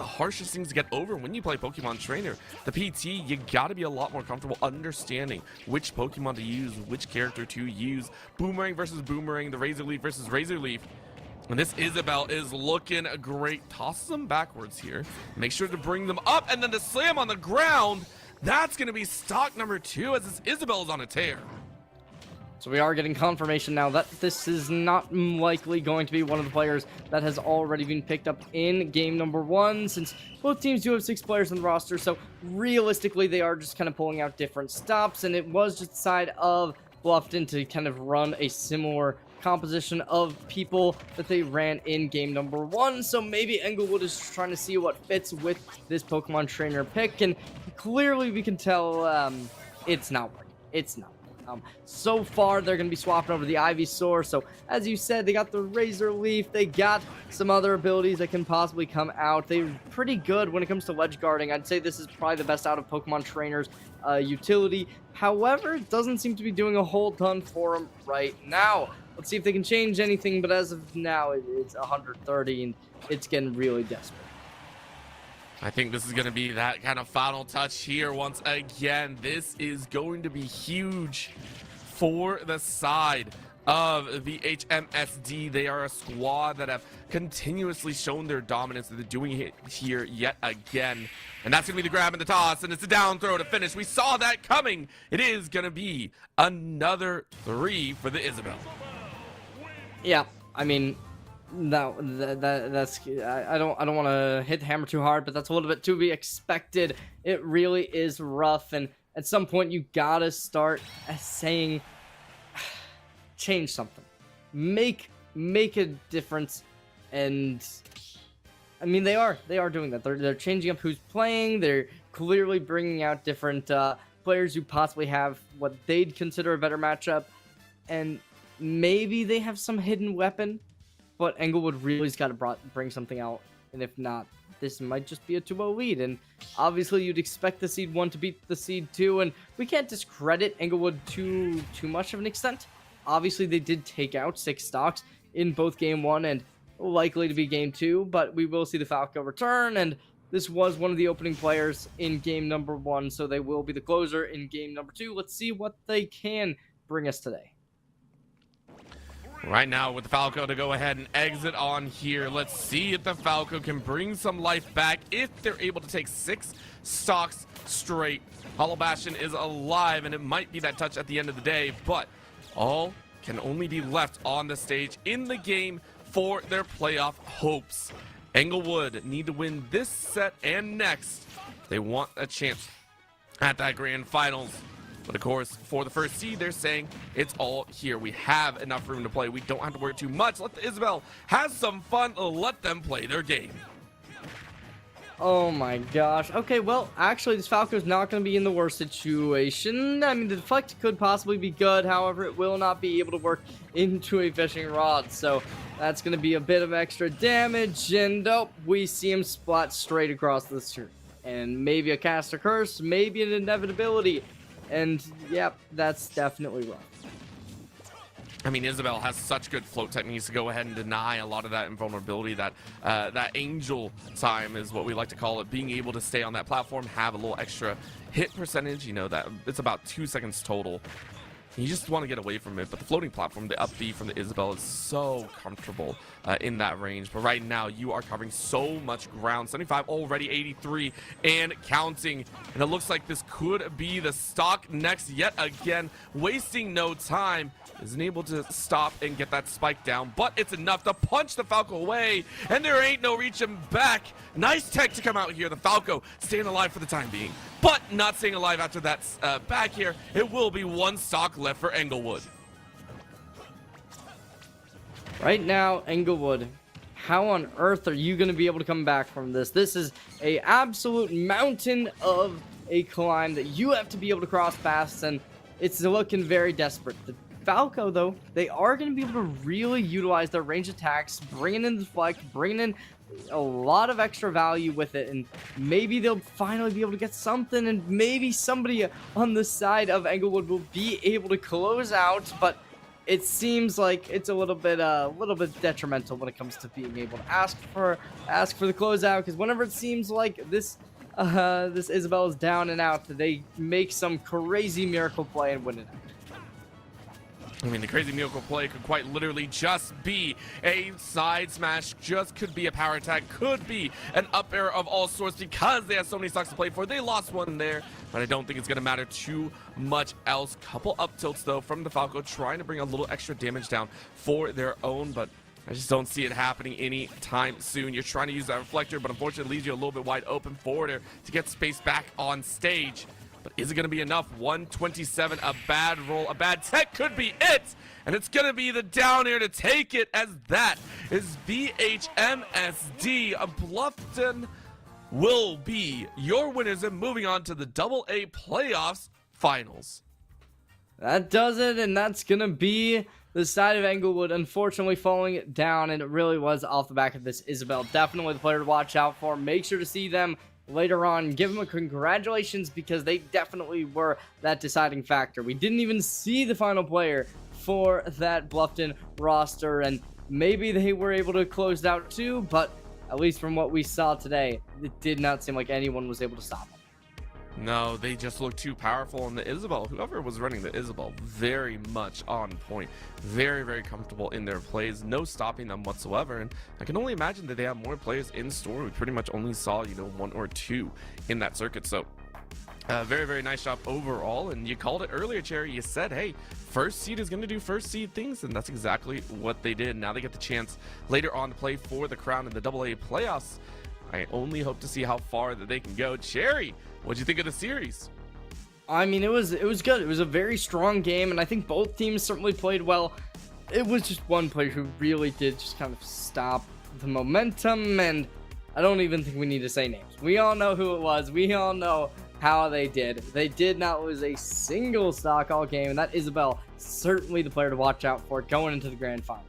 harshest things to get over when you play Pokemon Trainer. The PT, you gotta be a lot more comfortable understanding which Pokemon to use, which character to use. Boomerang versus Boomerang, the Razor Leaf versus Razor Leaf. And this Isabelle is looking great. Tosses them backwards here. Make sure to bring them up, and then the slam on the ground. That's going to be stock number 2 as this Isabelle is on a tear. So we are getting confirmation now that this is not likely going to be one of the players that has already been picked up in game number 1, since both teams do have 6 players on the roster. So realistically, they are just kind of pulling out different stops, and it was just the side of Bluffton to kind of run a similar composition of people that they ran in game number 1. So maybe Englewood is trying to see what fits with this Pokemon Trainer pick, and clearly we can tell it's not working. It's not. So far, they're going to be swapping over the Ivysaur. So, as you said, they got the Razor Leaf. They got some other abilities that can possibly come out. They're pretty good when it comes to ledge guarding. I'd say this is probably the best out of Pokemon Trainer's utility. However, it doesn't seem to be doing a whole ton for them right now. Let's see if they can change anything, but as of now, it's 130, and it's getting really desperate. I think this is going to be that kind of final touch here once again. This is going to be huge for the side of BHMSD. They are a squad that have continuously shown their dominance, that they're doing it here yet again. And that's going to be the grab and the toss, and it's a down throw to finish. We saw that coming. It is going to be another 3 for the Isabelle. Yeah, I mean, no, that's I don't want to hit the hammer too hard, but that's a little bit to be expected. It really is rough, and at some point you gotta start saying, change something, make a difference. And I mean, they are doing that. They're changing up who's playing. They're clearly bringing out different players who possibly have what they'd consider a better matchup, and maybe they have some hidden weapon. But Englewood really's got to bring something out, and if not, this might just be a 2-0 lead. And obviously, you'd expect the seed 1 to beat the seed 2, and we can't discredit Englewood too much of an extent. Obviously, they did take out 6 stocks in both game 1 and likely to be game 2, but we will see the Falco return, and this was one of the opening players in game number 1, so they will be the closer in game number 2. Let's see what they can bring us today. Right now with the Falco to go ahead and exit on here. Let's see if the Falco can bring some life back if they're able to take 6 stocks straight. Hollow Bastion is alive, and it might be that touch at the end of the day, but all can only be left on the stage in the game for their playoff hopes. Englewood need to win this set and next. They want a chance at that grand finals. But of course, for the first seed, they're saying it's all here. We have enough room to play. We don't have to worry too much. Let the Isabelle have some fun. Let them play their game. Oh my gosh. Okay, well, actually, this Falco's not going to be in the worst situation. I mean, the deflect could possibly be good. However, it will not be able to work into a fishing rod. So that's going to be a bit of extra damage. And oh, we see him splat straight across the screen. And maybe a caster curse, maybe an inevitability. And, yep, that's definitely rough. I mean, Isabelle has such good float techniques to go ahead and deny a lot of that invulnerability. That angel time is what we like to call it. Being able to stay on that platform, have a little extra hit percentage. You know, that it's about 2 seconds total. You just want to get away from it. But the floating platform, the up B from the Isabelle, is so comfortable in that range. But right now, you are covering so much ground. 75 already, 83 and counting. And it looks like this could be the stock next yet again. Wasting no time. Isn't able to stop and get that spike down, but it's enough to punch the Falco away, and there ain't no reaching back. Nice tech to come out here. The Falco staying alive for the time being, but not staying alive after that back here. It will be 1 stock left for Englewood. Right now, Englewood, how on earth are you going to be able to come back from this? This is a absolute mountain of a climb that you have to be able to cross past, and it's looking very desperate. The Falco, though, they are going to be able to really utilize their range attacks, bringing in the deflect, bringing in a lot of extra value with it, and maybe they'll finally be able to get something, and maybe somebody on the side of Englewood will be able to close out, but it seems like it's a little bit detrimental when it comes to being able to ask for the closeout, because whenever it seems like this Isabel is down and out, they make some crazy miracle play and win it out. I mean, the crazy miracle play could quite literally just be a side smash, just could be a power attack, could be an up air of all sorts, because they have so many stocks to play for. They lost one there, but I don't think it's going to matter too much else. Couple up tilts, though, from the Falco, trying to bring a little extra damage down for their own, but I just don't see it happening anytime soon. You're trying to use that reflector, but unfortunately it leaves you a little bit wide open forward air to get space back on stage. But is it going to be enough? 127, a bad roll, a bad tech could be it. And it's going to be the down air to take it, as that is BHMSD. Bluffton will be your winners and moving on to the AA playoffs finals. That does it, and that's going to be the side of Englewood unfortunately falling down, and it really was off the back of this Isabel. Definitely the player to watch out for. Make sure to see them later on. Give them a congratulations, because they definitely were that deciding factor. We didn't even see the final player for that Bluffton roster, and maybe they were able to close it out too, but at least from what we saw today, it did not seem like anyone was able to stop them. No, they just look too powerful, and the Isabel, whoever was running the Isabel, very much on point, very, very comfortable in their plays, no stopping them whatsoever, and I can only imagine that they have more players in store. We pretty much only saw, one or two in that circuit, so very, very nice job overall. And you called it earlier, Cherry. You said, hey, first seed is going to do first seed things, and that's exactly what they did. Now they get the chance later on to play for the crown in the AA playoffs. I only hope to see how far that they can go. Cherry, what'd you think of the series? I mean, it was good. It was a very strong game, and I think both teams certainly played well. It was just one player who really did just kind of stop the momentum, and I don't even think we need to say names. We all know who it was. We all know how they did. They did not lose a single stock all game, and that Isabel certainly the player to watch out for going into the grand finals.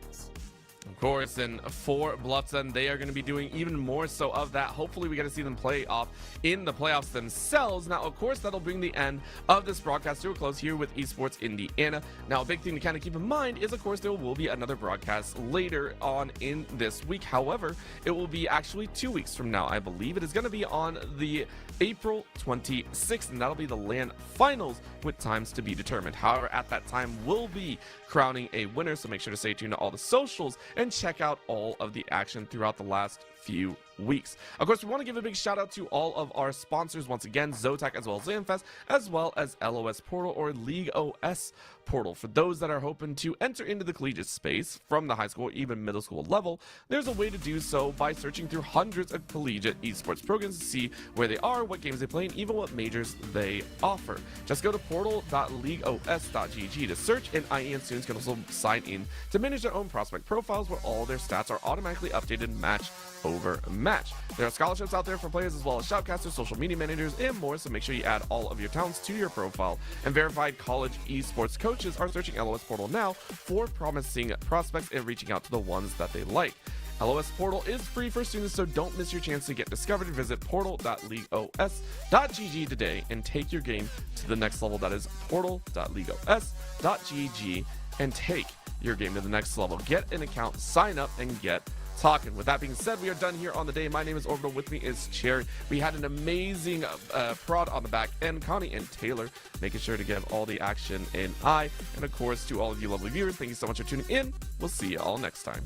Of course, and for Bluffton, they are going to be doing even more so of that. Hopefully we get to see them play off in the playoffs themselves. Now, of course, that'll bring the end of this broadcast to a close here with Esports Indiana. Now, a big thing to kind of keep in mind is, of course, there will be another broadcast later on in this week. However, it will be actually 2 weeks from now. I believe it is going to be on the April 26th, and that'll be the LAN finals with times to be determined. However, at that time, we'll be crowning a winner, so make sure to stay tuned to all the socials and check out all of the action throughout the last few weeks. Of course, we want to give a big shout out to all of our sponsors once again, Zotac as well as Zanfest, as well as LOS Portal or League OS Portal. For those that are hoping to enter into the collegiate space from the high school or even middle school level, there's a way to do so by searching through hundreds of collegiate esports programs to see where they are, what games they play, and even what majors they offer. Just go to portal.leagueos.gg to search, and IEN students can also sign in to manage their own prospect profiles where all their stats are automatically updated match over match. There are scholarships out there for players as well as shoutcasters, social media managers, and more, so make sure you add all of your talents to your profile. And verified college esports coaches are searching LOS Portal now for promising prospects and reaching out to the ones that they like. LOS Portal is free for students, so don't miss your chance to get discovered. Visit portal.leagueos.gg today and take your game to the next level. That is portal.leagueos.gg and take your game to the next level. Get an account, sign up, and get talking. With that being said, we are done here on the day. My name is Orbital. With me is Cherry. We had an amazing prod on the back end, Connie and Taylor, making sure to give all the action an eye. And of course, to all of you lovely viewers, thank you so much for tuning in. We'll see you all next time.